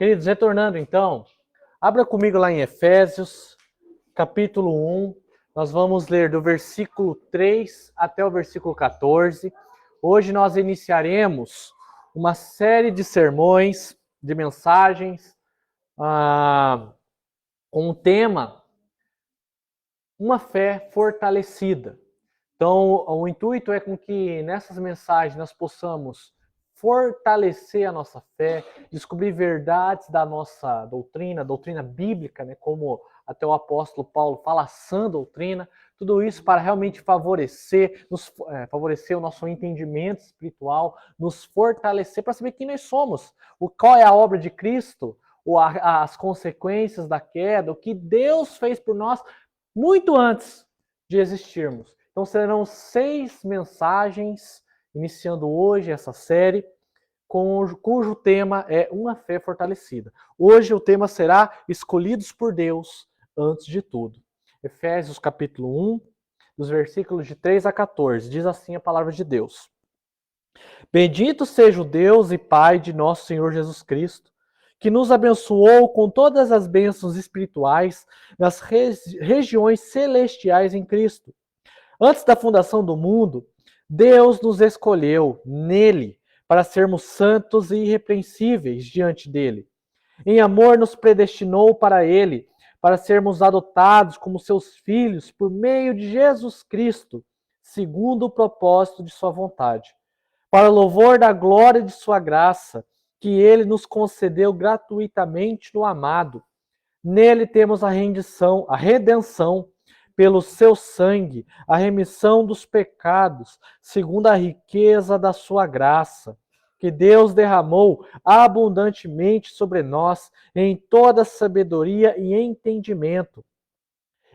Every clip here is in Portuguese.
Queridos, retornando então, abra comigo lá em Efésios, capítulo 1. Nós vamos ler do versículo 3 até o versículo 14. Hoje nós iniciaremos uma série de sermões, de mensagens, com o tema Uma Fé Fortalecida. Então, o intuito é com que nessas mensagens nós possamos fortalecer a nossa fé, descobrir verdades da nossa doutrina bíblica, né, como até o apóstolo Paulo fala, a sã doutrina, tudo isso para realmente favorecer o nosso entendimento espiritual, nos fortalecer para saber quem nós somos, qual é a obra de Cristo, as consequências da queda, o que Deus fez por nós muito antes de existirmos. Então serão 6 mensagens, iniciando hoje essa série, cujo tema é Uma Fé Fortalecida. Hoje o tema será Escolhidos por Deus antes de tudo. Efésios capítulo 1, dos versículos de 3 a 14, diz assim a palavra de Deus. Bendito seja o Deus e Pai de nosso Senhor Jesus Cristo, que nos abençoou com todas as bênçãos espirituais nas regiões celestiais em Cristo. Antes da fundação do mundo, Deus nos escolheu nele para sermos santos e irrepreensíveis diante dele. Em amor nos predestinou para ele, para sermos adotados como seus filhos por meio de Jesus Cristo, segundo o propósito de sua vontade, para louvor da glória de sua graça, que ele nos concedeu gratuitamente no amado. Nele temos a redenção, pelo seu sangue, a remissão dos pecados, segundo a riqueza da sua graça, que Deus derramou abundantemente sobre nós em toda sabedoria e entendimento.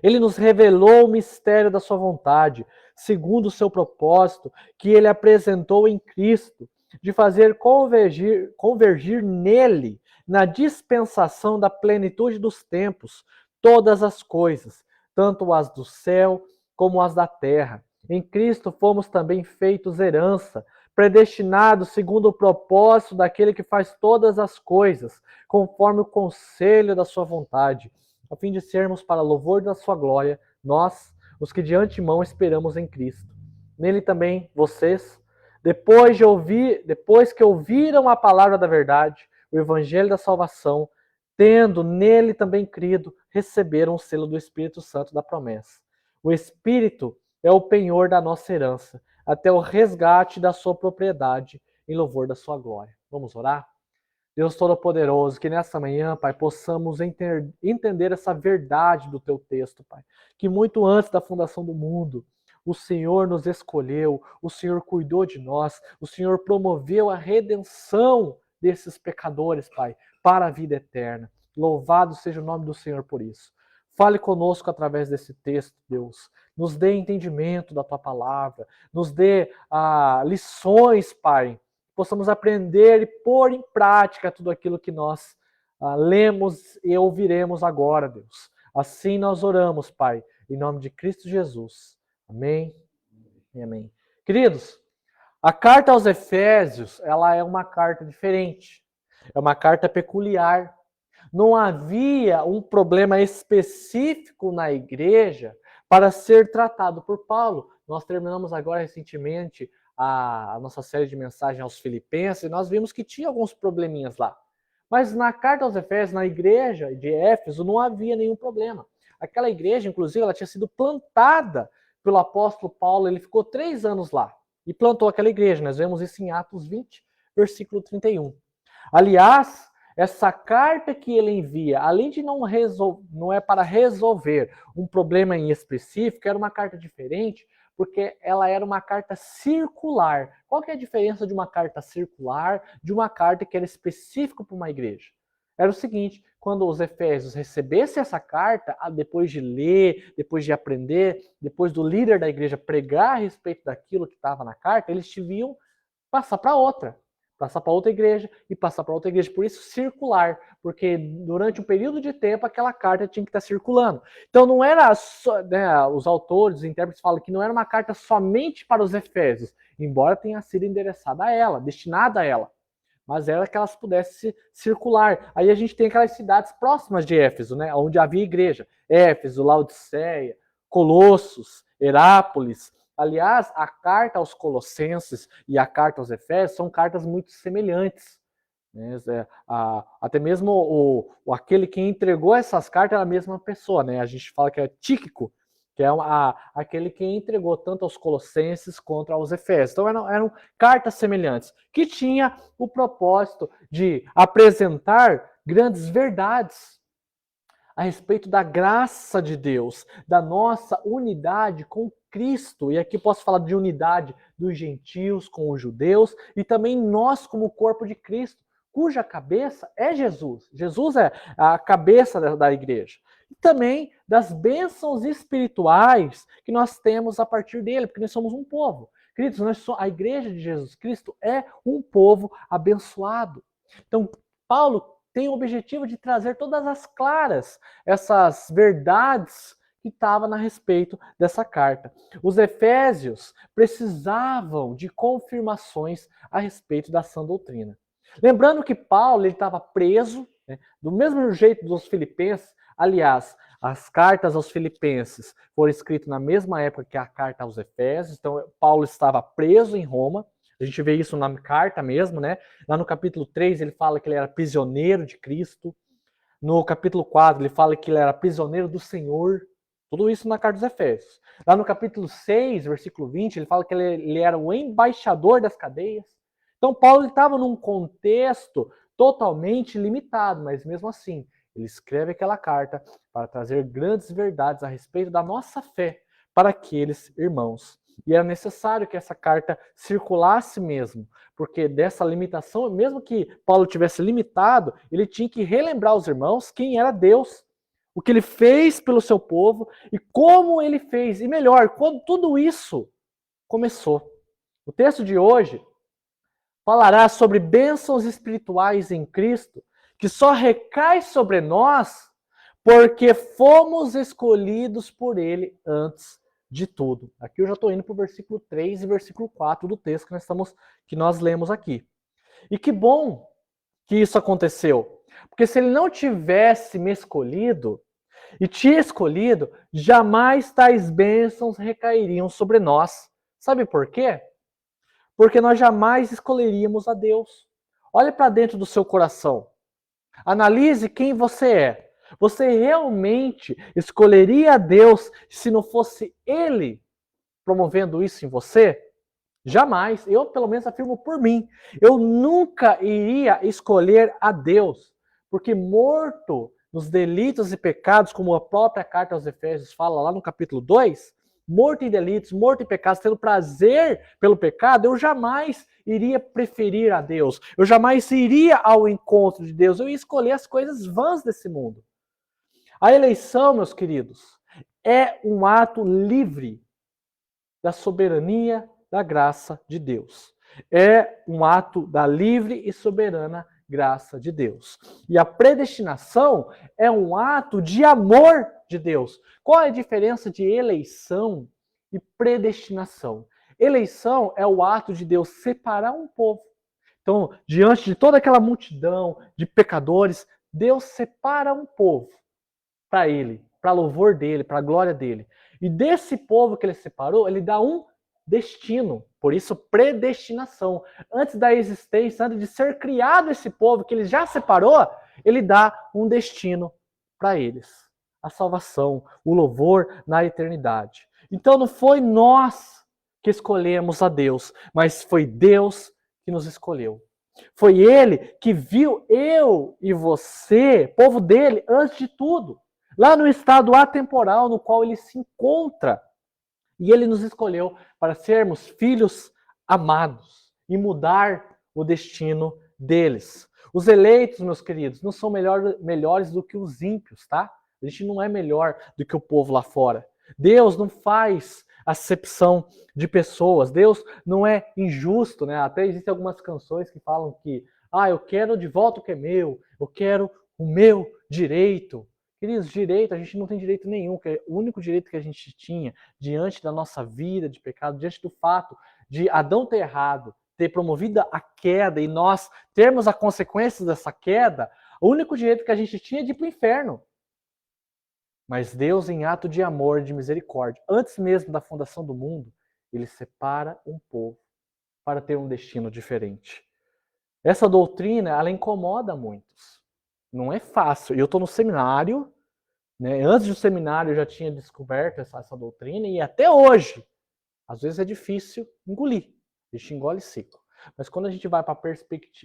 Ele nos revelou o mistério da sua vontade, segundo o seu propósito, que ele apresentou em Cristo, de fazer convergir nele, na dispensação da plenitude dos tempos, todas as coisas, tanto as do céu como as da terra. Em Cristo fomos também feitos herança, predestinados segundo o propósito daquele que faz todas as coisas, conforme o conselho da sua vontade, a fim de sermos para louvor da sua glória, nós, os que de antemão esperamos em Cristo. Nele também vocês, depois que ouviram a palavra da verdade, o evangelho da salvação, tendo nele também crido, receberam o selo do Espírito Santo da promessa. O Espírito é o penhor da nossa herança, até o resgate da sua propriedade, em louvor da sua glória. Vamos orar? Deus Todo-Poderoso, que nessa manhã, Pai, possamos entender essa verdade do Teu texto, Pai. Que muito antes da fundação do mundo, o Senhor nos escolheu, o Senhor cuidou de nós, o Senhor promoveu a redenção desses pecadores, Pai, para a vida eterna. Louvado seja o nome do Senhor por isso. Fale conosco através desse texto, Deus. Nos dê entendimento da Tua palavra, nos dê lições, Pai, possamos aprender e pôr em prática tudo aquilo que nós lemos e ouviremos agora, Deus. Assim nós oramos, Pai, em nome de Cristo Jesus. Amém e amém. Queridos, a carta aos Efésios, ela é uma carta diferente. É uma carta peculiar. Não havia um problema específico na igreja para ser tratado por Paulo. Nós terminamos agora recentemente a nossa série de mensagens aos Filipenses, e nós vimos que tinha alguns probleminhas lá. Mas na carta aos Efésios, na igreja de Éfeso, não havia nenhum problema. Aquela igreja, inclusive, ela tinha sido plantada pelo apóstolo Paulo, ele ficou 3 anos lá e plantou aquela igreja. Nós vemos isso em Atos 20, versículo 31. Aliás, essa carta que ele envia, além de não é para resolver um problema em específico, era uma carta diferente, porque ela era uma carta circular. Qual que é a diferença de uma carta circular de uma carta que era específica para uma igreja? Era o seguinte, quando os efésios recebessem essa carta, depois de ler, depois de aprender, depois do líder da igreja pregar a respeito daquilo que estava na carta, eles deviam passar para outra igreja e passar para outra igreja. Por isso, circular, porque durante um período de tempo aquela carta tinha que estar circulando. Então não era só, né, os autores, os intérpretes falam que não era uma carta somente para os efésios, embora tenha sido endereçada a ela, destinada a ela. mas era que elas pudessem circular. Aí a gente tem aquelas cidades próximas de Éfeso, né, onde havia igreja. Éfeso, Laodiceia, Colossos, Herápolis. Aliás, a carta aos Colossenses e a carta aos Efésios são cartas muito semelhantes. Né? Até mesmo aquele que entregou essas cartas era a mesma pessoa. Né? A gente fala que é Tíquico, que é aquele que entregou tanto aos Colossenses quanto aos Efésios. Então eram cartas semelhantes, que tinha o propósito de apresentar grandes verdades a respeito da graça de Deus, da nossa unidade com Cristo. E aqui posso falar de unidade dos gentios com os judeus e também nós como corpo de Cristo, cuja cabeça é Jesus. Jesus é a cabeça da igreja. E também das bênçãos espirituais que nós temos a partir dele, porque nós somos um povo. Queridos, a igreja de Jesus Cristo é um povo abençoado. Então, Paulo tem o objetivo de trazer todas as claras, essas verdades que estavam a respeito dessa carta. Os efésios precisavam de confirmações a respeito da sã doutrina. Lembrando que Paulo estava preso, né, do mesmo jeito dos filipenses. Aliás, as cartas aos filipenses foram escritas na mesma época que a carta aos efésios, então Paulo estava preso em Roma. A gente vê isso na carta mesmo, né? Lá no capítulo 3 ele fala que ele era prisioneiro de Cristo. No capítulo 4 ele fala que ele era prisioneiro do Senhor. Tudo isso na carta dos Efésios. Lá no capítulo 6, versículo 20, ele fala que ele era o embaixador das cadeias. Então Paulo estava num contexto totalmente limitado, mas mesmo assim, ele escreve aquela carta para trazer grandes verdades a respeito da nossa fé para aqueles irmãos. E era necessário que essa carta circulasse mesmo, porque dessa limitação, mesmo que Paulo tivesse limitado, ele tinha que relembrar aos irmãos quem era Deus, o que ele fez pelo seu povo e como ele fez. E melhor, quando tudo isso começou. O texto de hoje falará sobre bênçãos espirituais em Cristo, que só recai sobre nós porque fomos escolhidos por ele antes de tudo. Aqui eu já estou indo para o versículo 3 e versículo 4 do texto que nós lemos aqui. E que bom que isso aconteceu. Porque se ele não tivesse me escolhido e te escolhido, jamais tais bênçãos recairiam sobre nós. Sabe por quê? Porque nós jamais escolheríamos a Deus. Olhe para dentro do seu coração. Analise quem você é. Você realmente escolheria a Deus se não fosse Ele promovendo isso em você? Jamais. Eu, pelo menos, afirmo por mim. Eu nunca iria escolher a Deus, porque morto nos delitos e pecados, como a própria carta aos Efésios fala lá no capítulo 2, morto em delitos, morto em pecados, tendo prazer pelo pecado, eu jamais iria preferir a Deus. Eu jamais iria ao encontro de Deus. Eu ia escolher as coisas vãs desse mundo. A eleição, meus queridos, é um ato livre da soberania da graça de Deus. É um ato da livre e soberana graça de Deus. E a predestinação é um ato de amor de Deus. Qual é a diferença de eleição e predestinação? Eleição é o ato de Deus separar um povo. Então, diante de toda aquela multidão de pecadores, Deus separa um povo para ele, para louvor dele, para a glória dele. E desse povo que ele separou, ele dá um destino. Por isso, predestinação. Antes da existência, antes de ser criado esse povo que ele já separou, ele dá um destino para eles. A salvação, o louvor na eternidade. Então não foi nós que escolhemos a Deus, mas foi Deus que nos escolheu. Foi Ele que viu eu e você, povo dele, antes de tudo. Lá no estado atemporal no qual ele se encontra. E ele nos escolheu para sermos filhos amados e mudar o destino deles. Os eleitos, meus queridos, não são melhores do que os ímpios, tá? A gente não é melhor do que o povo lá fora. Deus não faz acepção de pessoas. Deus não é injusto, né? Até existem algumas canções que falam que eu quero de volta o que é meu, eu quero o meu direito. Queridos, direito, a gente não tem direito nenhum, que o único direito que a gente tinha diante da nossa vida de pecado, diante do fato de Adão ter errado, ter promovido a queda e nós termos a consequência dessa queda, o único direito que a gente tinha é de ir para o inferno. Mas Deus, em ato de amor, de misericórdia, antes mesmo da fundação do mundo, ele separa um povo para ter um destino diferente. Essa doutrina, ela incomoda muitos. Não é fácil. Eu estou no seminário, né? Antes do seminário eu já tinha descoberto essa doutrina e até hoje, às vezes é difícil engolir. A gente engole seco. Mas quando a gente vai para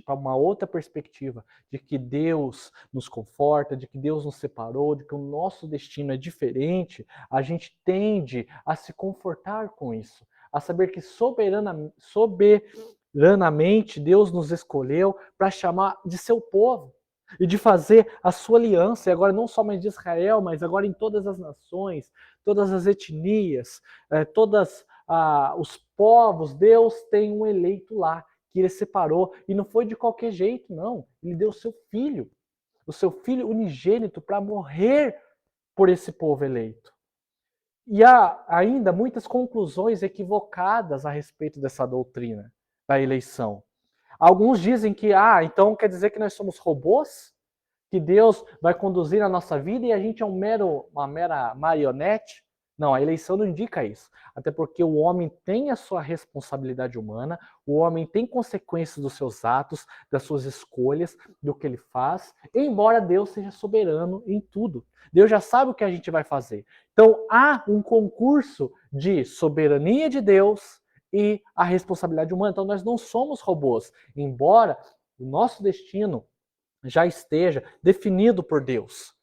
uma outra perspectiva de que Deus nos conforta, de que Deus nos separou, de que o nosso destino é diferente, a gente tende a se confortar com isso, a saber que soberanamente Deus nos escolheu para chamar de seu povo e de fazer a sua aliança, e agora não somente de Israel, mas agora em todas as nações, todas as etnias, todas os povos. Deus tem um eleito lá, que ele separou, e não foi de qualquer jeito, não. Ele deu o seu filho unigênito, para morrer por esse povo eleito. E há ainda muitas conclusões equivocadas a respeito dessa doutrina da eleição. Alguns dizem que, então quer dizer que nós somos robôs? Que Deus vai conduzir a nossa vida e a gente é uma mera marionete? Não, a eleição não indica isso. Até porque o homem tem a sua responsabilidade humana, o homem tem consequências dos seus atos, das suas escolhas, do que ele faz, embora Deus seja soberano em tudo. Deus já sabe o que a gente vai fazer. Então há um concurso de soberania de Deus e a responsabilidade humana. Então nós não somos robôs, embora o nosso destino já esteja definido por Deus.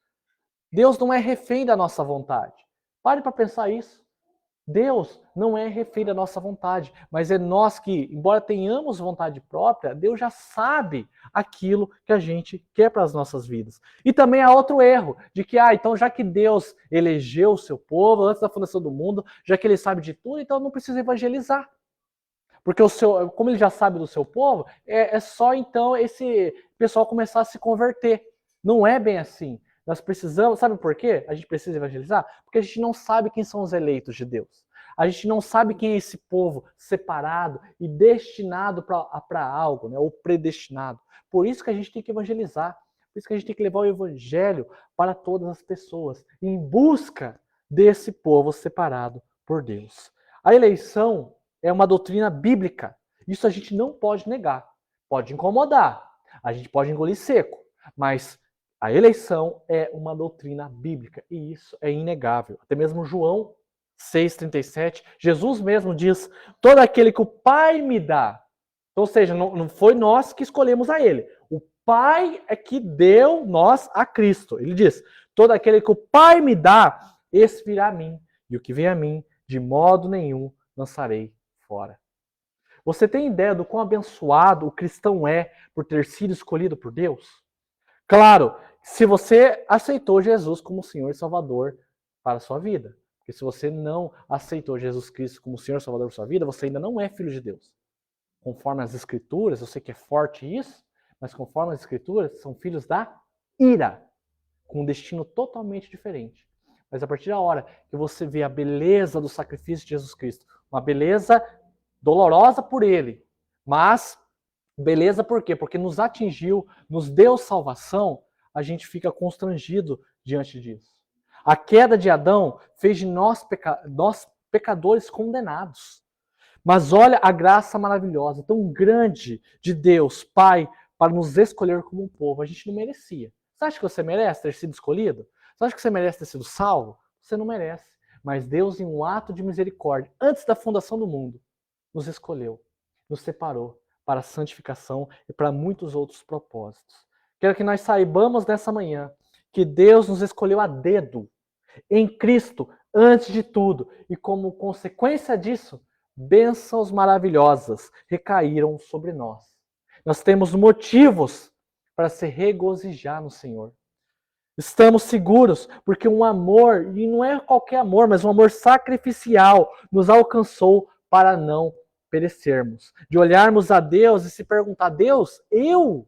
Deus não é refém da nossa vontade. Pare para pensar isso. Deus não é refém da nossa vontade, mas é nós que, embora tenhamos vontade própria, Deus já sabe aquilo que a gente quer para as nossas vidas. E também há outro erro, de que, então já que Deus elegeu o seu povo antes da fundação do mundo, já que ele sabe de tudo, então não precisa evangelizar. Porque como ele já sabe do seu povo, é só então esse pessoal começar a se converter. Não é bem assim. Nós precisamos, sabe por quê? A gente precisa evangelizar? Porque a gente não sabe quem são os eleitos de Deus. A gente não sabe quem é esse povo separado e destinado para algo, né? Ou predestinado. Por isso que a gente tem que evangelizar. Por isso que a gente tem que levar o evangelho para todas as pessoas, em busca desse povo separado por Deus. A eleição é uma doutrina bíblica. Isso a gente não pode negar. Pode incomodar. A gente pode engolir seco. Mas a eleição é uma doutrina bíblica e isso é inegável. Até mesmo João 6,37, Jesus mesmo diz: todo aquele que o Pai me dá. Ou seja, não foi nós que escolhemos a ele. O Pai é que deu nós a Cristo. Ele diz: todo aquele que o Pai me dá, esse virá a mim. E o que vem a mim, de modo nenhum lançarei fora. Você tem ideia do quão abençoado o cristão é por ter sido escolhido por Deus? Claro, se você aceitou Jesus como Senhor e Salvador para a sua vida. Porque se você não aceitou Jesus Cristo como Senhor e Salvador para a sua vida, você ainda não é filho de Deus. Conforme as Escrituras, eu sei que é forte isso, mas conforme as Escrituras, são filhos da ira, com um destino totalmente diferente. Mas a partir da hora que você vê a beleza do sacrifício de Jesus Cristo, uma beleza dolorosa por ele, mas beleza por quê? Porque nos atingiu, nos deu salvação, a gente fica constrangido diante disso. A queda de Adão fez de nós pecadores condenados. Mas olha a graça maravilhosa, tão grande de Deus, Pai, para nos escolher como um povo. A gente não merecia. Você acha que você merece ter sido escolhido? Você acha que você merece ter sido salvo? Você não merece. Mas Deus, em um ato de misericórdia, antes da fundação do mundo, nos escolheu, nos separou para a santificação e para muitos outros propósitos. Quero que nós saibamos nessa manhã que Deus nos escolheu a dedo, em Cristo, antes de tudo, e como consequência disso, bênçãos maravilhosas recaíram sobre nós. Nós temos motivos para se regozijar no Senhor. Estamos seguros porque um amor, e não é qualquer amor, mas um amor sacrificial, nos alcançou para não perecermos. De olharmos a Deus e se perguntar: Deus, eu?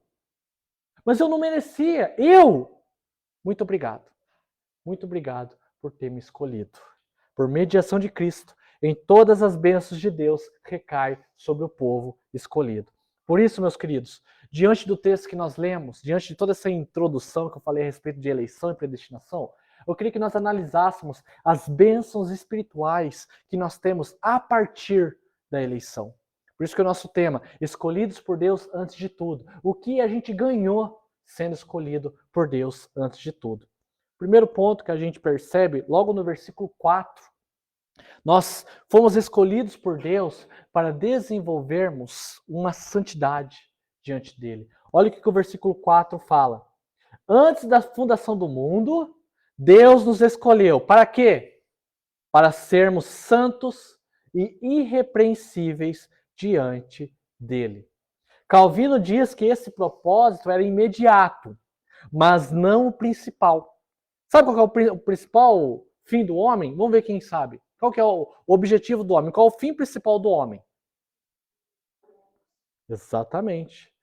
Mas eu não merecia, eu? Muito obrigado. Muito obrigado por ter me escolhido. Por mediação de Cristo, em todas as bênçãos de Deus recai sobre o povo escolhido. Por isso, meus queridos, diante do texto que nós lemos, diante de toda essa introdução que eu falei a respeito de eleição e predestinação, eu queria que nós analisássemos as bênçãos espirituais que nós temos a partir da eleição. Por isso que o nosso tema, escolhidos por Deus antes de tudo. O que a gente ganhou sendo escolhido por Deus antes de tudo. Primeiro ponto que a gente percebe, logo no versículo 4, nós fomos escolhidos por Deus para desenvolvermos uma santidade diante dele. Olha o que o versículo 4 fala. Antes da fundação do mundo, Deus nos escolheu. Para quê? Para sermos santos e irrepreensíveis diante dele. Calvino diz que esse propósito era imediato, mas não o principal. Sabe qual é o principal fim do homem? Vamos ver quem sabe. Qual que é o objetivo do homem? Qual é o fim principal do homem? Exatamente.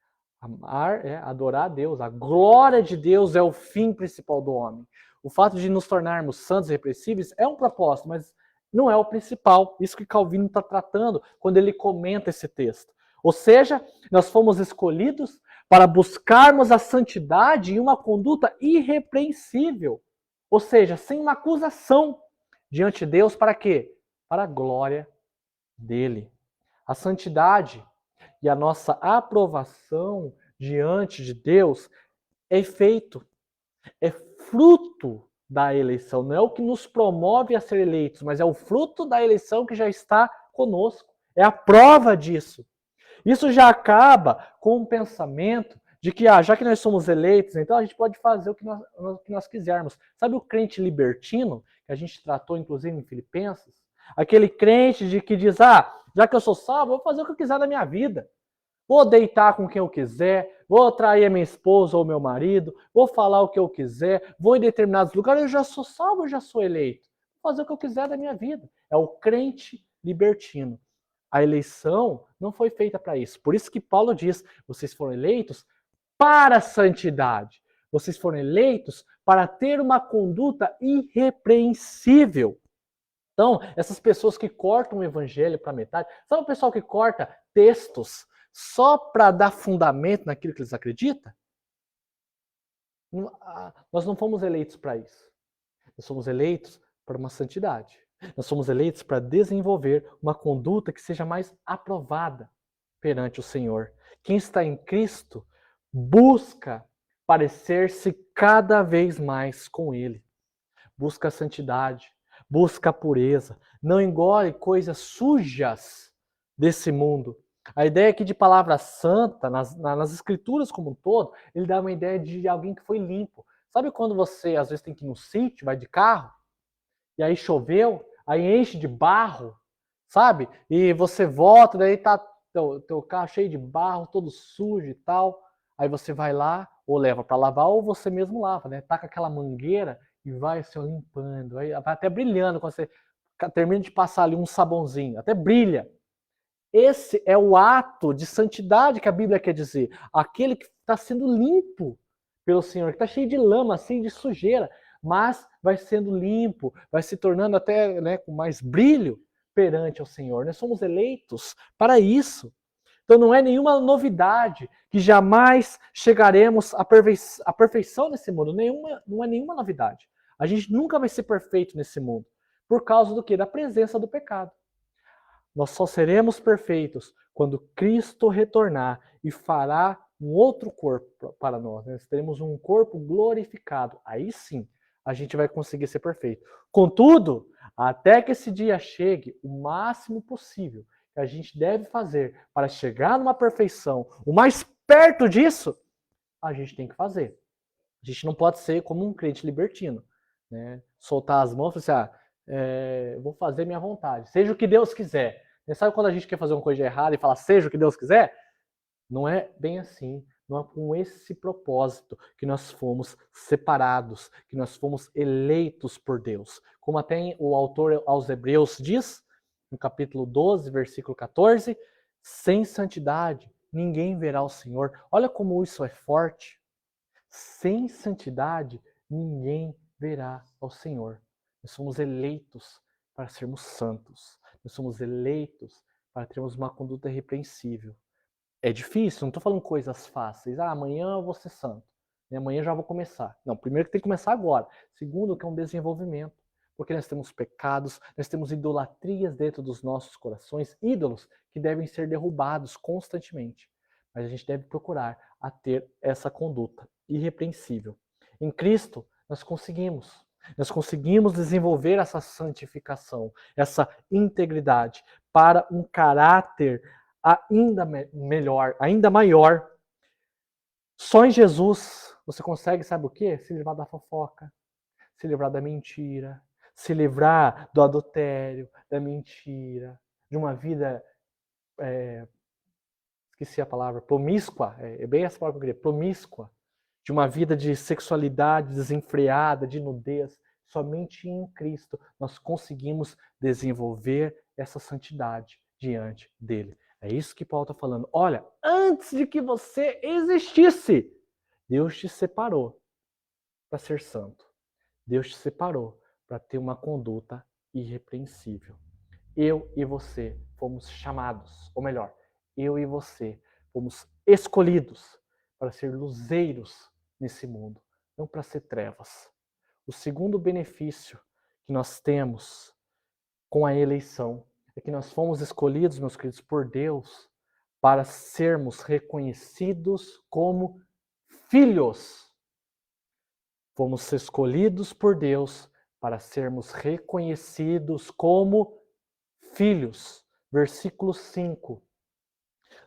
Amar é adorar a Deus. A glória de Deus é o fim principal do homem. O fato de nos tornarmos santos e irrepreensíveis é um propósito, mas não é o principal. Isso que Calvino está tratando quando ele comenta esse texto. Ou seja, nós fomos escolhidos para buscarmos a santidade e uma conduta irrepreensível. Ou seja, sem uma acusação diante de Deus, para quê? Para a glória dele. A santidade e a nossa aprovação diante de Deus é feito, é fruto da eleição. Não é o que nos promove a ser eleitos, mas é o fruto da eleição que já está conosco. É a prova disso. Isso já acaba com um pensamento de que, já que nós somos eleitos, então a gente pode fazer o que nós quisermos. Sabe o crente libertino, que a gente tratou inclusive em Filipenses? Aquele crente de que diz, já que eu sou salvo, eu vou fazer o que eu quiser da minha vida. Vou deitar com quem eu quiser, vou trair a minha esposa ou meu marido, vou falar o que eu quiser, vou em determinados lugares, eu já sou salvo, eu já sou eleito. Vou fazer o que eu quiser da minha vida. É o crente libertino. A eleição não foi feita para isso. Por isso que Paulo diz, vocês foram eleitos para a santidade. Vocês foram eleitos para ter uma conduta irrepreensível. Então, essas pessoas que cortam o evangelho para metade, sabe o pessoal que corta textos só para dar fundamento naquilo que eles acreditam? Nós não fomos eleitos para isso. Nós somos eleitos para uma santidade. Nós somos eleitos para desenvolver uma conduta que seja mais aprovada perante o Senhor. Quem está em Cristo busca parecer-se cada vez mais com Ele. Busca a santidade, busca a pureza, não engole coisas sujas desse mundo. A ideia aqui de palavra santa, nas escrituras como um todo, ele dá uma ideia de alguém que foi limpo. Sabe quando você às vezes tem que ir no sítio, vai de carro, e aí choveu, aí enche de barro, sabe? E você volta, daí tá teu carro cheio de barro, todo sujo e tal. Aí você vai lá, ou leva para lavar, ou você mesmo lava, né? Taca aquela mangueira e vai assim, limpando. Aí vai até brilhando quando você termina de passar ali um sabãozinho, até brilha. Esse é o ato de santidade que a Bíblia quer dizer. Aquele que está sendo limpo pelo Senhor, que está cheio de lama, assim, de sujeira, mas vai sendo limpo, vai se tornando até, né, com mais brilho perante ao Senhor. Nós somos eleitos para isso. Então não é nenhuma novidade que jamais chegaremos à perfeição nesse mundo. Não é nenhuma novidade. A gente nunca vai ser perfeito nesse mundo. Por causa do quê? Da presença do pecado. Nós só seremos perfeitos quando Cristo retornar e fará um outro corpo para nós. Nós teremos um corpo glorificado. Aí sim, a gente vai conseguir ser perfeito. Contudo, até que esse dia chegue, o máximo possível que a gente deve fazer para chegar numa perfeição, o mais perto disso, a gente tem que fazer. A gente não pode ser como um crente libertino, né? Soltar as mãos e falar assim, vou fazer minha vontade, seja o que Deus quiser. Você sabe quando a gente quer fazer uma coisa errada e fala, seja o que Deus quiser? Não é bem assim. Não é com esse propósito que nós fomos separados, que nós fomos eleitos por Deus. Como até o autor aos Hebreus diz, no capítulo 12, versículo 14, sem santidade ninguém verá o Senhor. Olha como isso é forte. Sem santidade ninguém verá ao Senhor. Nós somos eleitos para sermos santos. nós somos eleitos para termos uma conduta irrepreensível. É difícil, não estou falando coisas fáceis. Amanhã eu vou ser santo. Amanhã eu já vou começar. Não, primeiro que tem que começar agora. Segundo, que é um desenvolvimento. Porque nós temos pecados, nós temos idolatrias dentro dos nossos corações, ídolos que devem ser derrubados constantemente. Mas a gente deve procurar a ter essa conduta irrepreensível. Em Cristo, nós conseguimos. Nós conseguimos desenvolver essa santificação, essa integridade, para um caráter ainda melhor, ainda maior. Só em Jesus você consegue, sabe o quê? Se livrar da fofoca, se livrar da mentira, se livrar do adultério, da mentira, de uma vida, esqueci a palavra, promíscua, é bem essa palavra que eu queria, promíscua, de uma vida de sexualidade desenfreada, de nudez. Somente em Cristo nós conseguimos desenvolver essa santidade diante dele. É isso que Paulo está falando. Olha, antes de que você existisse, Deus te separou para ser santo. Deus te separou para ter uma conduta irrepreensível. Eu e você fomos chamados, ou melhor, eu e você fomos escolhidos para ser luzeiros nesse mundo, não para ser trevas. O segundo benefício que nós temos com a eleição é que nós fomos escolhidos, meus queridos, por Deus para sermos reconhecidos como filhos. Fomos escolhidos por Deus para sermos reconhecidos como filhos. Versículo 5.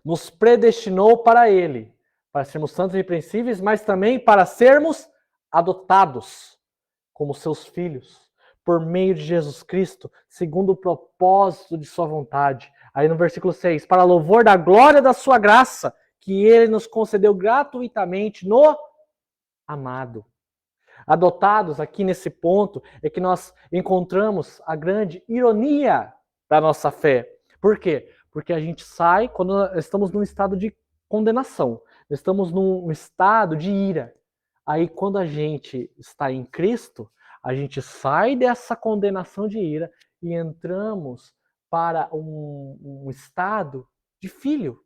Nos predestinou para Ele, para sermos santos e irrepreensíveis, mas também para sermos adotados como seus filhos, por meio de Jesus Cristo, segundo o propósito de sua vontade. Aí no versículo 6, para louvor da glória da sua graça, que Ele nos concedeu gratuitamente no amado. Adotados aqui nesse ponto é que nós encontramos a grande ironia da nossa fé. Por quê? Porque a gente sai quando estamos num estado de condenação, estamos num estado de ira. Aí quando a gente está em Cristo, a gente sai dessa condenação de ira e entramos para um estado de filho.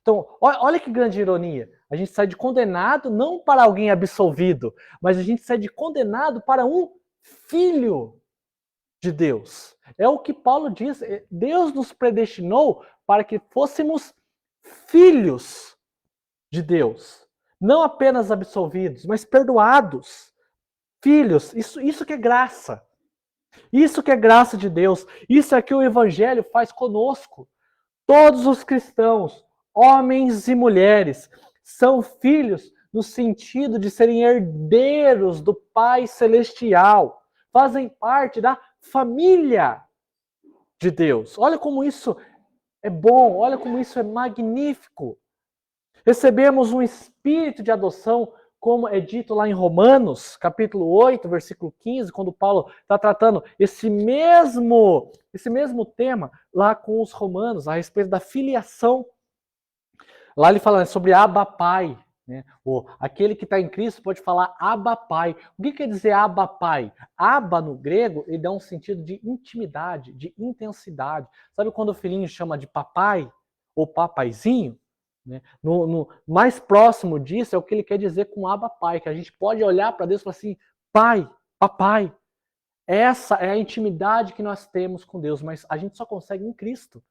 Então, olha que grande ironia. A gente sai de condenado não para alguém absolvido, mas a gente sai de condenado para um filho de Deus. É o que Paulo diz. Deus nos predestinou para que fôssemos filhos de Deus. Não apenas absolvidos, mas perdoados. Filhos, isso que é graça. Isso que é graça de Deus. Isso é que o Evangelho faz conosco. Todos os cristãos, homens e mulheres, são filhos no sentido de serem herdeiros do Pai Celestial. Fazem parte da família de Deus. Olha como isso é bom, olha como isso é magnífico. Recebemos um espírito de adoção, como é dito lá em Romanos, capítulo 8, versículo 15, quando Paulo está tratando esse mesmo tema lá com os romanos, a respeito da filiação. Lá ele fala sobre Abba Pai. Né? Aquele que está em Cristo pode falar Abba Pai. O que quer dizer Abba Pai? Abba no grego, ele dá um sentido de intimidade, de intensidade. Sabe quando o filhinho chama de papai ou papaizinho? Né? No mais próximo disso é o que ele quer dizer com Abba Pai, que a gente pode olhar para Deus e falar assim, Pai, papai. Essa é a intimidade que nós temos com Deus, mas a gente só consegue em Cristo.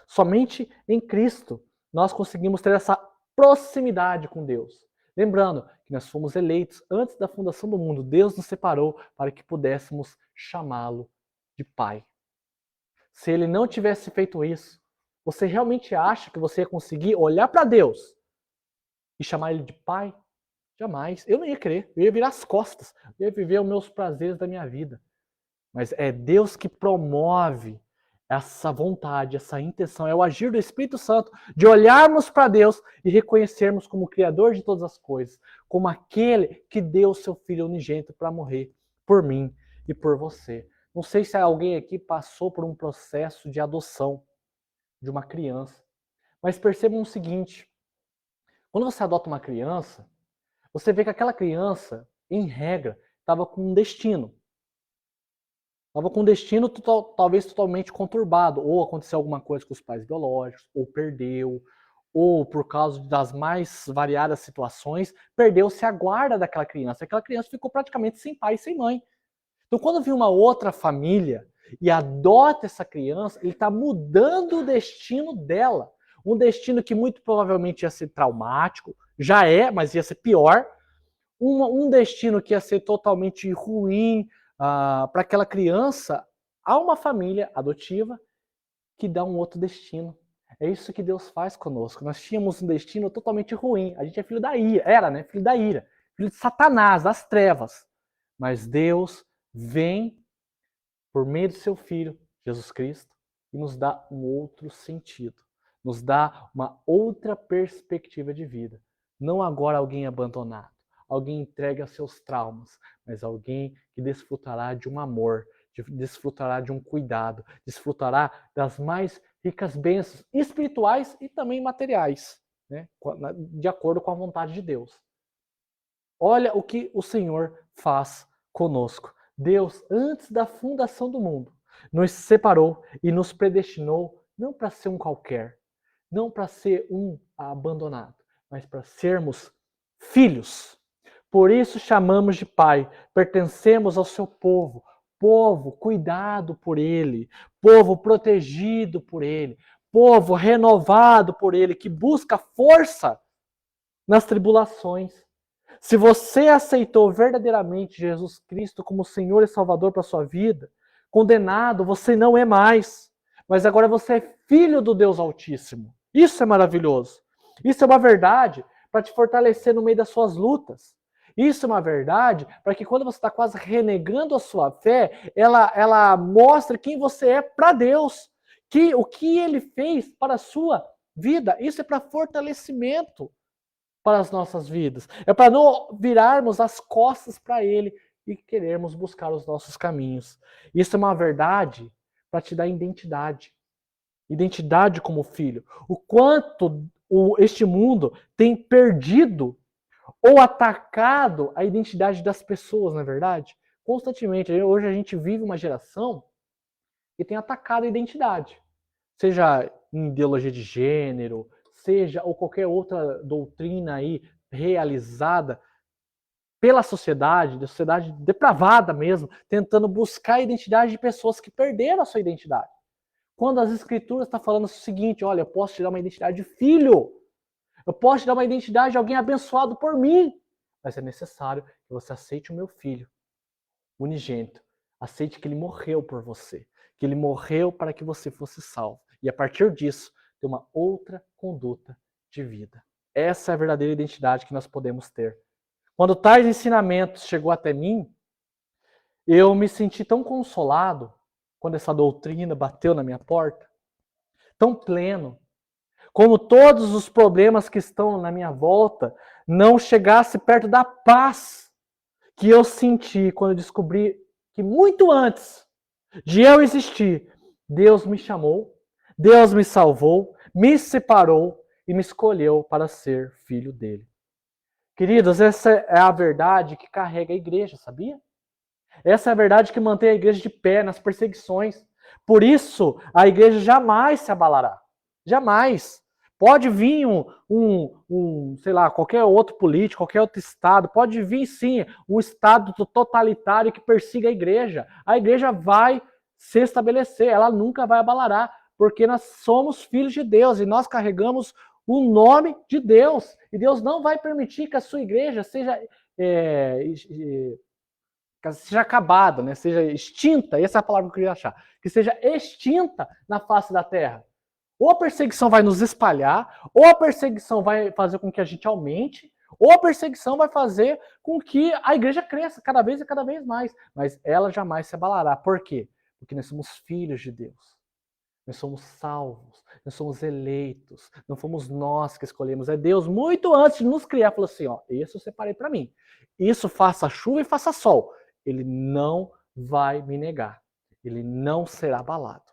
Somente em Cristo nós conseguimos ter essa proximidade com Deus. Lembrando que nós fomos eleitos antes da fundação do mundo. Deus nos separou para que pudéssemos chamá-lo de Pai. Se ele não tivesse feito isso, você realmente acha que você ia conseguir olhar para Deus e chamar ele de Pai? Jamais. Eu não ia querer. Eu ia virar as costas. Eu ia viver os meus prazeres da minha vida. Mas é Deus que promove essa vontade, essa intenção, é o agir do Espírito Santo de olharmos para Deus e reconhecermos como o Criador de todas as coisas, como aquele que deu o seu Filho unigênito para morrer por mim e por você. Não sei se alguém aqui passou por um processo de adoção de uma criança, mas percebam o seguinte, quando você adota uma criança, você vê que aquela criança, em regra, estava com um destino. Estava com um destino talvez totalmente conturbado, ou aconteceu alguma coisa com os pais biológicos, ou perdeu, ou por causa das mais variadas situações, perdeu-se a guarda daquela criança. Aquela criança ficou praticamente sem pai e sem mãe. Então, quando vem uma outra família e adota essa criança, ele está mudando o destino dela. Um destino que muito provavelmente ia ser traumático, já é, mas ia ser pior. Um destino que ia ser totalmente ruim para aquela criança. Há uma família adotiva que dá um outro destino. É isso que Deus faz conosco. Nós tínhamos um destino totalmente ruim. A gente é filho da ira, era, né? Filho da ira, filho de Satanás, das trevas. Mas Deus vem por meio do seu Filho, Jesus Cristo, e nos dá um outro sentido. Nos dá uma outra perspectiva de vida. Não agora alguém abandonado, alguém entregue a seus traumas, mas alguém que desfrutará de um amor, desfrutará de um cuidado, desfrutará das mais ricas bênçãos espirituais e também materiais, né? De acordo com a vontade de Deus. Olha o que o Senhor faz conosco. Deus, antes da fundação do mundo, nos separou e nos predestinou não para ser um qualquer, não para ser um abandonado, mas para sermos filhos. Por isso chamamos de Pai, pertencemos ao seu povo, povo cuidado por Ele, povo protegido por Ele, povo renovado por Ele, que busca força nas tribulações. Se você aceitou verdadeiramente Jesus Cristo como Senhor e Salvador para a sua vida, condenado você não é mais, mas agora você é filho do Deus Altíssimo. Isso é maravilhoso. Isso é uma verdade para te fortalecer no meio das suas lutas. Isso é uma verdade para que quando você está quase renegando a sua fé, ela mostra quem você é para Deus, o que Ele fez para a sua vida. Isso é para fortalecimento para as nossas vidas. É para não virarmos as costas para Ele e querermos buscar os nossos caminhos. Isso é uma verdade para te dar identidade. Identidade como filho. O quanto este mundo tem perdido ou atacado a identidade das pessoas, não é verdade? Constantemente. Hoje a gente vive uma geração que tem atacado a identidade. Seja em ideologia de gênero, seja ou qualquer outra doutrina aí realizada pela sociedade, da sociedade depravada mesmo, tentando buscar a identidade de pessoas que perderam a sua identidade. Quando as escrituras estão falando o seguinte, olha, eu posso te dar uma identidade de filho, eu posso te dar uma identidade de alguém abençoado por mim, mas é necessário que você aceite o meu filho, unigênito, aceite que ele morreu por você, que ele morreu para que você fosse salvo. E a partir disso, ter uma outra conduta de vida. Essa é a verdadeira identidade que nós podemos ter. Quando tais ensinamentos chegou até mim, eu me senti tão consolado quando essa doutrina bateu na minha porta, tão pleno, como todos os problemas que estão na minha volta não chegasse perto da paz que eu senti quando eu descobri que muito antes de eu existir, Deus me chamou, Deus me salvou, me separou e me escolheu para ser filho dele. Queridos, essa é a verdade que carrega a igreja, sabia? Essa é a verdade que mantém a igreja de pé nas perseguições. Por isso, a igreja jamais se abalará. Jamais. Pode vir sei lá, qualquer outro político, qualquer outro estado, pode vir sim um estado totalitário que persiga a igreja. A igreja vai se estabelecer, ela nunca vai abalará, porque nós somos filhos de Deus e nós carregamos o nome de Deus. E Deus não vai permitir que a sua igreja seja acabada, né? Seja extinta, essa é a palavra que eu queria achar, que seja extinta na face da terra. Ou a perseguição vai nos espalhar, ou a perseguição vai fazer com que a gente aumente, ou a perseguição vai fazer com que a igreja cresça cada vez e cada vez mais. Mas ela jamais se abalará. Por quê? Porque nós somos filhos de Deus. Nós somos salvos, nós somos eleitos, não fomos nós que escolhemos. É Deus, muito antes de nos criar, falou assim, ó, isso eu separei para mim. Isso faça chuva e faça sol. Ele não vai me negar. Ele não será abalado.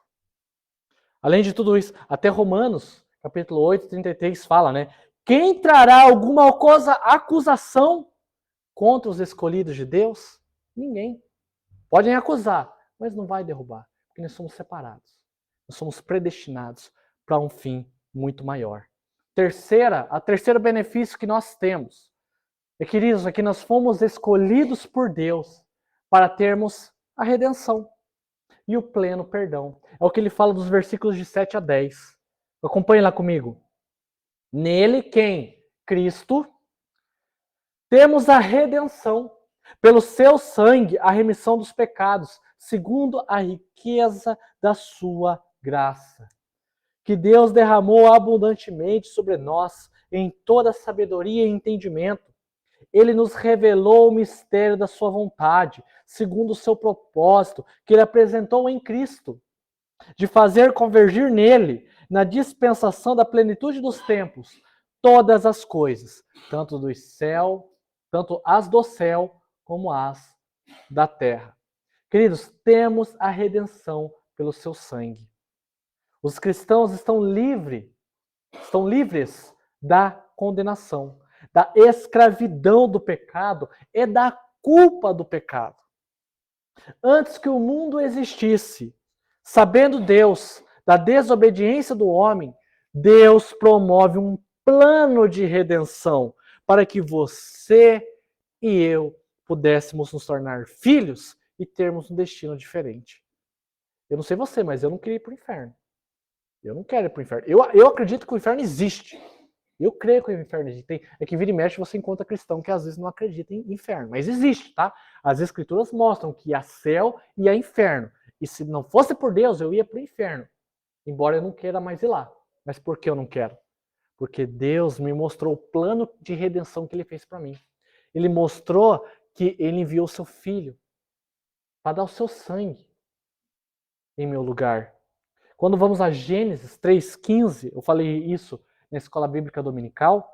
Além de tudo isso, até Romanos, capítulo 8, 33, fala, né? Quem trará alguma acusação contra os escolhidos de Deus? Ninguém. Podem acusar, mas não vai derrubar, porque nós somos separados. Nós somos predestinados para um fim muito maior. A terceiro benefício que nós temos é, queridos, é que nós fomos escolhidos por Deus para termos a redenção e o pleno perdão. É o que ele fala dos versículos de 7 a 10. Acompanhe lá comigo. Nele, quem? Cristo, temos a redenção, pelo seu sangue, a remissão dos pecados, segundo a riqueza da sua graça, que Deus derramou abundantemente sobre nós em toda sabedoria e entendimento. Ele nos revelou o mistério da sua vontade, segundo o seu propósito, que ele apresentou em Cristo, de fazer convergir nele, na dispensação da plenitude dos tempos, todas as coisas, tanto as do céu como as da terra. Queridos, temos a redenção pelo seu sangue. Os cristãos estão livres da condenação, da escravidão do pecado e da culpa do pecado. Antes que o mundo existisse, sabendo Deus da desobediência do homem, Deus promove um plano de redenção para que você e eu pudéssemos nos tornar filhos e termos um destino diferente. Eu não sei você, mas eu não queria ir para o inferno. Eu não quero ir para o inferno. Eu acredito que o inferno existe. Eu creio que o inferno existe. É que vira e mexe você encontra cristão que às vezes não acredita em inferno. Mas existe, tá? As escrituras mostram que há céu e há inferno. E se não fosse por Deus, eu ia para o inferno. Embora eu não queira mais ir lá. Mas por que eu não quero? Porque Deus me mostrou o plano de redenção que Ele fez para mim. Ele mostrou que Ele enviou o seu Filho para dar o seu sangue em meu lugar. Quando vamos a Gênesis 3,15, eu falei isso na escola bíblica dominical,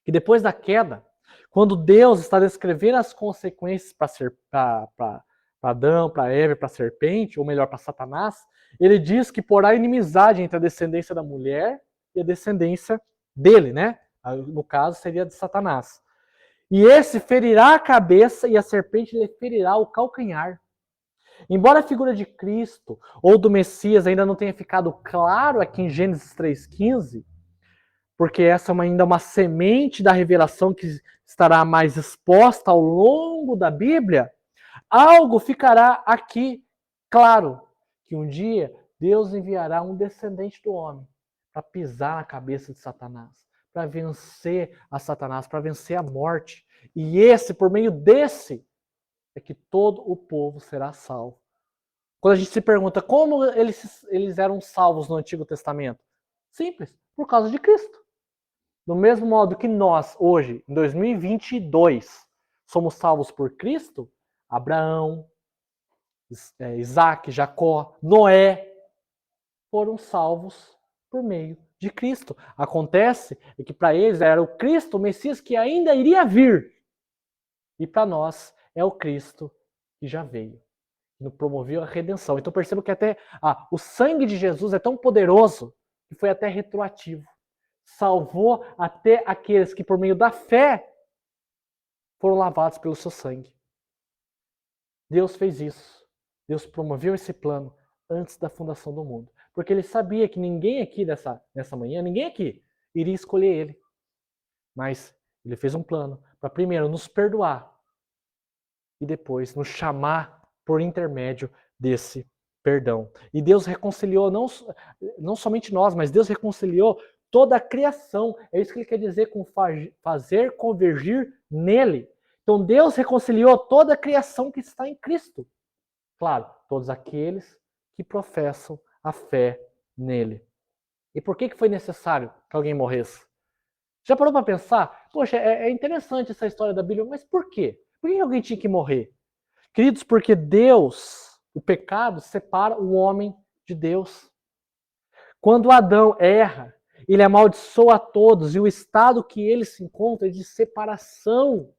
que depois da queda, quando Deus está descrevendo as consequências para Adão, para Eva, para a serpente, ou melhor, para Satanás, ele diz que porá inimizade entre a descendência da mulher e a descendência dele, né? No caso, seria de Satanás. E esse ferirá a cabeça e a serpente lhe ferirá o calcanhar. Embora a figura de Cristo ou do Messias ainda não tenha ficado claro aqui em Gênesis 3,15, porque essa é ainda uma semente da revelação que estará mais exposta ao longo da Bíblia, algo ficará aqui claro, que um dia Deus enviará um descendente do homem para pisar na cabeça de Satanás, para vencer a Satanás, para vencer a morte. E por meio desse, é que todo o povo será salvo. Quando a gente se pergunta como eles eram salvos no Antigo Testamento, simples, por causa de Cristo. Do mesmo modo que nós, hoje, em 2022, somos salvos por Cristo, Abraão, Isaac, Jacó, Noé, foram salvos por meio de Cristo. Acontece que para eles era o Cristo, o Messias, que ainda iria vir. E para nós é o Cristo que já veio. Nos promoveu a redenção. Então perceba que até o sangue de Jesus é tão poderoso que foi até retroativo. Salvou até aqueles que por meio da fé foram lavados pelo seu sangue. Deus fez isso. Deus promoveu esse plano antes da fundação do mundo. Porque ele sabia que ninguém aqui nessa manhã, ninguém aqui iria escolher ele. Mas ele fez um plano para primeiro nos perdoar e depois nos chamar por intermédio desse perdão. E Deus reconciliou não somente nós, mas Deus reconciliou toda a criação. É isso que ele quer dizer com fazer convergir nele. Então Deus reconciliou toda a criação que está em Cristo. Claro, todos aqueles que professam a fé nele. E por que foi necessário que alguém morresse? Já parou para pensar? Poxa, é interessante essa história da Bíblia, mas por quê? Por que alguém tinha que morrer? Queridos, porque Deus, o pecado, separa o homem de Deus. Quando Adão erra, ele amaldiçoa a todos, e o estado que ele se encontra é de separação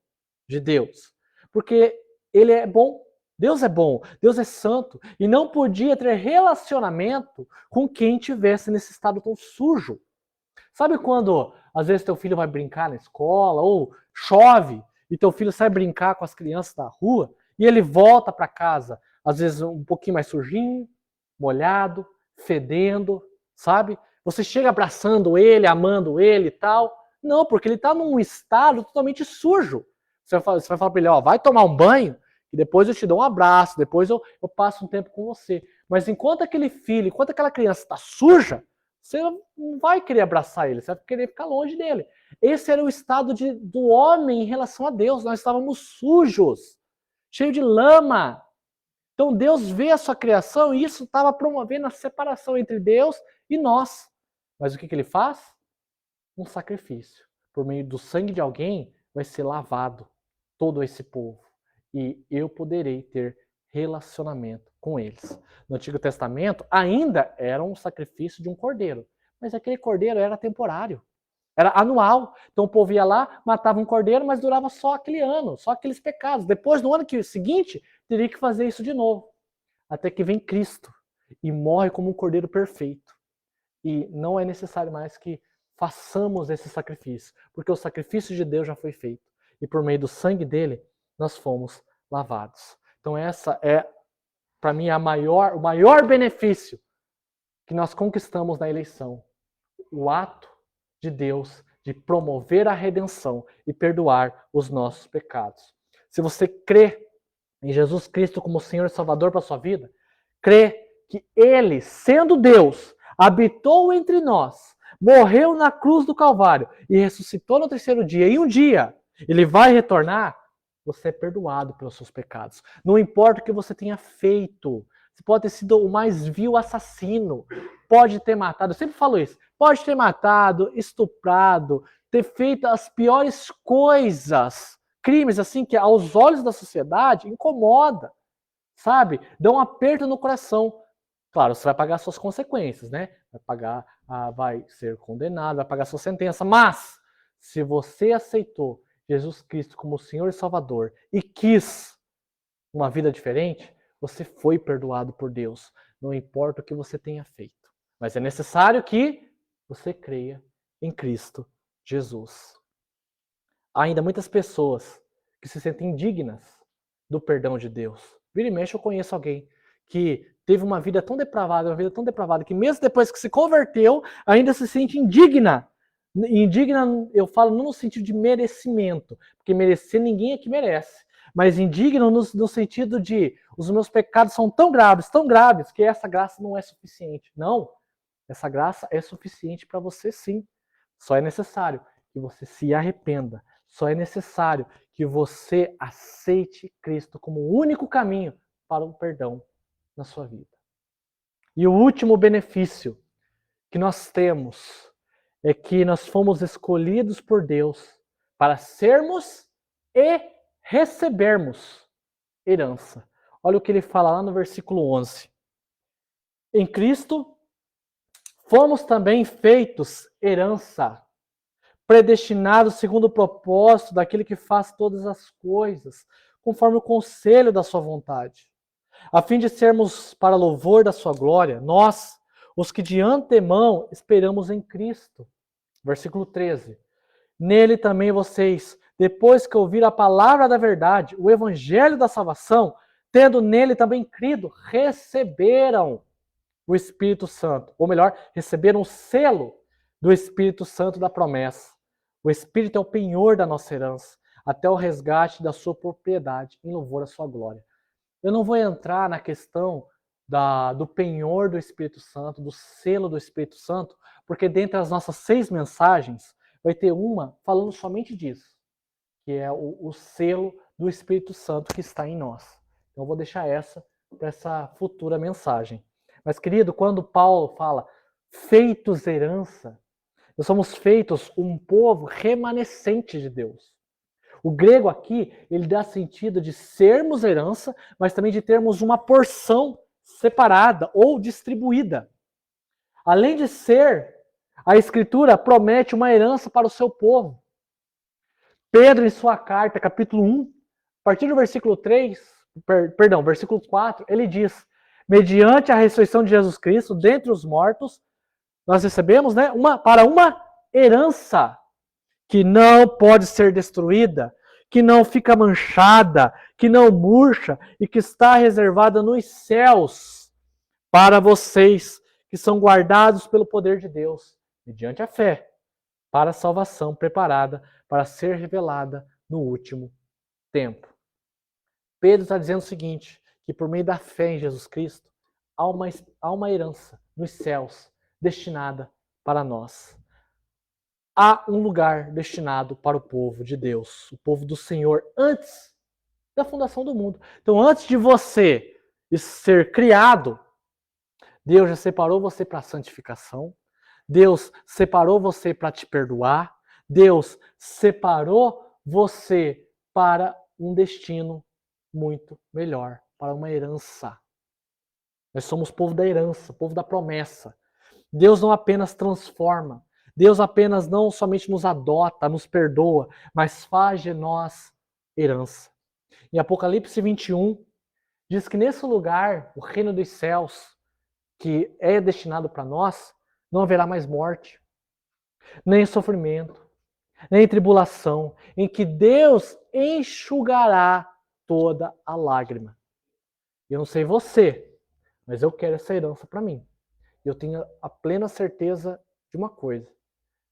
de Deus. Porque ele é bom, Deus é santo, e não podia ter relacionamento com quem tivesse nesse estado tão sujo. Sabe quando, às vezes, teu filho vai brincar na escola, ou chove, e teu filho sai brincar com as crianças da rua, e ele volta para casa às vezes um pouquinho mais sujinho, molhado, fedendo, sabe? Você chega abraçando ele, amando ele e tal. Não, porque ele está num estado totalmente sujo. Você vai falar para ele, ó, vai tomar um banho e depois eu te dou um abraço, depois eu passo um tempo com você. Mas enquanto aquele filho, enquanto aquela criança está suja, você não vai querer abraçar ele, você vai querer ficar longe dele. Esse era o estado do homem em relação a Deus. Nós estávamos sujos, cheios de lama. Então Deus vê a sua criação e isso estava promovendo a separação entre Deus e nós. Mas o que ele faz? Um sacrifício. Por meio do sangue de alguém vai ser lavado todo esse povo. E eu poderei ter relacionamento com eles. No Antigo Testamento ainda era um sacrifício de um cordeiro. Mas aquele cordeiro era temporário. Era anual. Então o povo ia lá, matava um cordeiro, mas durava só aquele ano, só aqueles pecados. Depois, no ano seguinte, teria que fazer isso de novo. Até que vem Cristo e morre como um cordeiro perfeito. E não é necessário mais que façamos esse sacrifício, porque o sacrifício de Deus já foi feito. E por meio do sangue dele, nós fomos lavados. Então essa é, para mim, o maior benefício que nós conquistamos na eleição. O ato de Deus de promover a redenção e perdoar os nossos pecados. Se você crê em Jesus Cristo como Senhor e Salvador para a sua vida, crê que Ele, sendo Deus, habitou entre nós, morreu na cruz do Calvário e ressuscitou no terceiro dia, e um dia Ele vai retornar, você é perdoado pelos seus pecados. Não importa o que você tenha feito. Você pode ter sido o mais vil assassino, pode ter matado, eu sempre falo isso, pode ter matado, estuprado, ter feito as piores coisas, crimes assim que aos olhos da sociedade incomoda, sabe? Dá um aperto no coração. Claro, você vai pagar suas consequências, né? Vai ser condenado, vai pagar sua sentença, mas se você aceitou Jesus Cristo como Senhor e Salvador e quis uma vida diferente, você foi perdoado por Deus. Não importa o que você tenha feito. Mas é necessário que você creia em Cristo Jesus. Há ainda muitas pessoas que se sentem indignas do perdão de Deus. Vira e mexe, eu conheço alguém que teve uma vida tão depravada, que mesmo depois que se converteu, ainda se sente indigna. Indigna, eu falo não no sentido de merecimento, porque merecer ninguém aqui merece. Mas indigno no sentido de os meus pecados são tão graves, que essa graça não é suficiente. Não, essa graça é suficiente para você sim. Só é necessário que você se arrependa. Só é necessário que você aceite Cristo como o único caminho para o perdão na sua vida. E o último benefício que nós temos é que nós fomos escolhidos por Deus para sermos e recebermos herança. Olha o que ele fala lá no versículo 11. Em Cristo, fomos também feitos herança, predestinados segundo o propósito daquele que faz todas as coisas, conforme o conselho da sua vontade, a fim de sermos para louvor da sua glória, nós, os que de antemão esperamos em Cristo. Versículo 13. Nele também vocês, depois que ouviram a palavra da verdade, o evangelho da salvação, tendo nele também crido, receberam o Espírito Santo. Ou melhor, receberam o selo do Espírito Santo da promessa. O Espírito é o penhor da nossa herança, até o resgate da sua propriedade, em louvor à sua glória. Eu não vou entrar na questão do penhor do Espírito Santo, do selo do Espírito Santo, porque dentre as nossas 6 mensagens, vai ter uma falando somente disso, que é o selo do Espírito Santo que está em nós. Então eu vou deixar essa para essa futura mensagem. Mas, querido, quando Paulo fala feitos herança, nós somos feitos um povo remanescente de Deus. O grego aqui, ele dá sentido de sermos herança, mas também de termos uma porção separada ou distribuída. Além de ser, a Escritura promete uma herança para o seu povo. Pedro, em sua carta, capítulo 1, a partir do versículo 4, ele diz: mediante a ressurreição de Jesus Cristo, dentre os mortos, nós recebemos, para uma herança que não pode ser destruída, que não fica manchada, que não murcha e que está reservada nos céus para vocês que são guardados pelo poder de Deus, mediante a fé, para a salvação preparada para ser revelada no último tempo. Pedro está dizendo o seguinte, que por meio da fé em Jesus Cristo, há uma herança nos céus destinada para nós. Há um lugar destinado para o povo de Deus, o povo do Senhor, antes da fundação do mundo. Então, antes de você ser criado, Deus já separou você para a santificação, Deus separou você para te perdoar, Deus separou você para um destino muito melhor, para uma herança. Nós somos povo da herança, povo da promessa. Deus não apenas transforma, Deus apenas não somente nos adota, nos perdoa, mas faz de nós herança. Em Apocalipse 21, diz que nesse lugar, o reino dos céus, que é destinado para nós, não haverá mais morte, nem sofrimento, nem tribulação, em que Deus enxugará toda a lágrima. Eu não sei você, mas eu quero essa herança para mim. Eu tenho a plena certeza de uma coisa.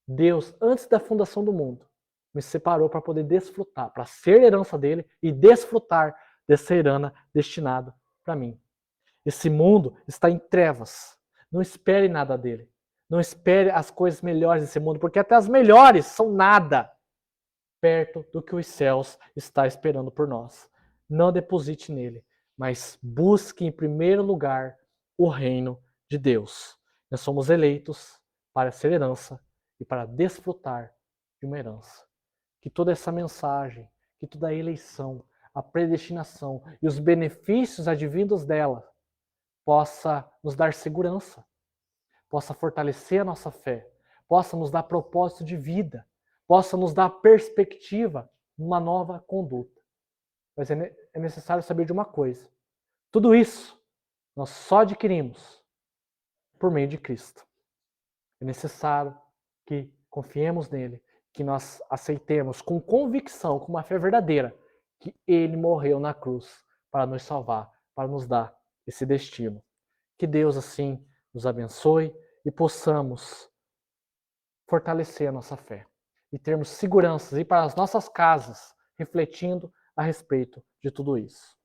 Deus, antes da fundação do mundo, me separou para poder desfrutar, para ser herança dele e desfrutar dessa herança destinada para mim. Esse mundo está em trevas. Não espere nada dele. Não espere as coisas melhores desse mundo, porque até as melhores são nada perto do que os céus está esperando por nós. Não deposite nele, mas busque em primeiro lugar o reino de Deus. Nós somos eleitos para ser herança e para desfrutar de uma herança. Que toda essa mensagem, que toda a eleição, a predestinação e os benefícios advindos dela possa nos dar segurança, possa fortalecer a nossa fé, possa nos dar propósito de vida, possa nos dar perspectiva numa nova conduta. Mas é necessário saber de uma coisa. Tudo isso nós só adquirimos por meio de Cristo. É necessário que confiemos nele, que nós aceitemos com convicção, com uma fé verdadeira, que ele morreu na cruz para nos salvar, para nos dar esse destino. Que Deus assim nos abençoe e possamos fortalecer a nossa fé e termos segurança e ir para as nossas casas refletindo a respeito de tudo isso.